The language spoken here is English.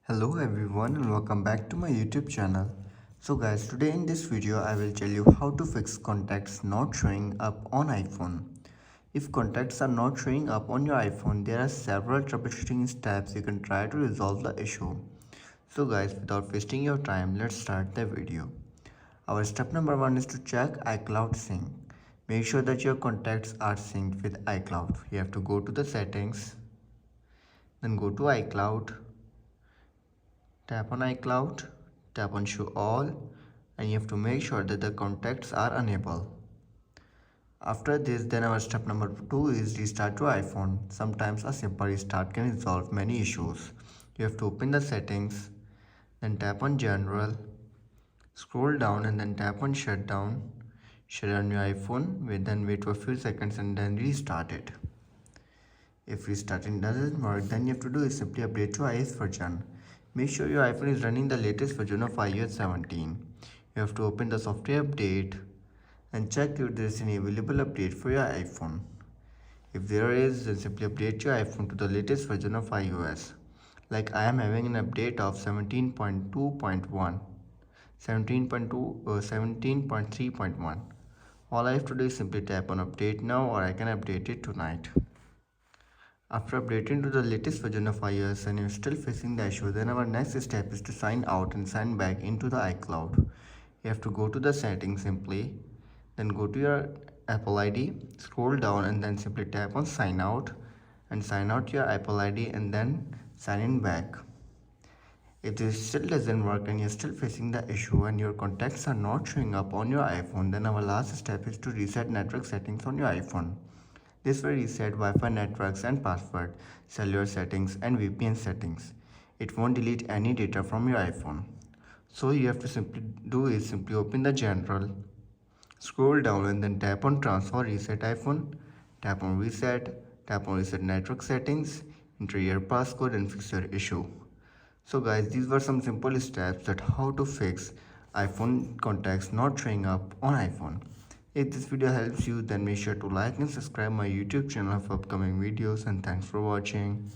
Hello everyone and welcome back to my YouTube channel. So guys, today in this video I will tell you how to fix contacts not showing up on iPhone. If contacts are not showing up on your iPhone, there are several troubleshooting steps you can try to resolve the issue. So guys, without wasting your time, let's start the video. Our step number 1 is to check iCloud sync. Make sure that your contacts are synced with iCloud. You have to go to the settings, then go to iCloud. Tap on iCloud, tap on show all, and you have to make sure that the contacts are enabled. After this, then our step number 2 is restart your iPhone. Sometimes a simple restart can resolve many issues. You have to open the settings, then tap on general, scroll down and then tap on shutdown. Shut down your iPhone, then wait for a few seconds and then restart it. If restarting doesn't work, then you have to do is simply update to iOS version. Make sure your iPhone is running the latest version of iOS 17. You have to open the software update and check if there is any available update for your iPhone. If there is, then simply update your iPhone to the latest version of iOS. Like I am having an update of 17.2.1, 17.3.1. All I have to do is simply tap on update now, or I can update it tonight. After updating to the latest version of iOS and you're still facing the issue, then our next step is to sign out and sign back into the iCloud. You have to go to the settings simply, then go to your Apple ID, scroll down and then simply tap on sign out and sign out your Apple ID and then sign in back. If this still doesn't work and you're still facing the issue and your contacts are not showing up on your iPhone, then our last step is to reset network settings on your iPhone. This will reset Wi-Fi networks and password, cellular settings and VPN settings. It won't delete any data from your iPhone. So you have to simply open the general, scroll down and then tap on transfer reset iPhone, tap on reset network settings, enter your passcode and fix your issue. So guys, these were some simple steps that how to fix iPhone contacts not showing up on iPhone. If this video helps you, then make sure to like and subscribe my YouTube channel for upcoming videos, and thanks for watching.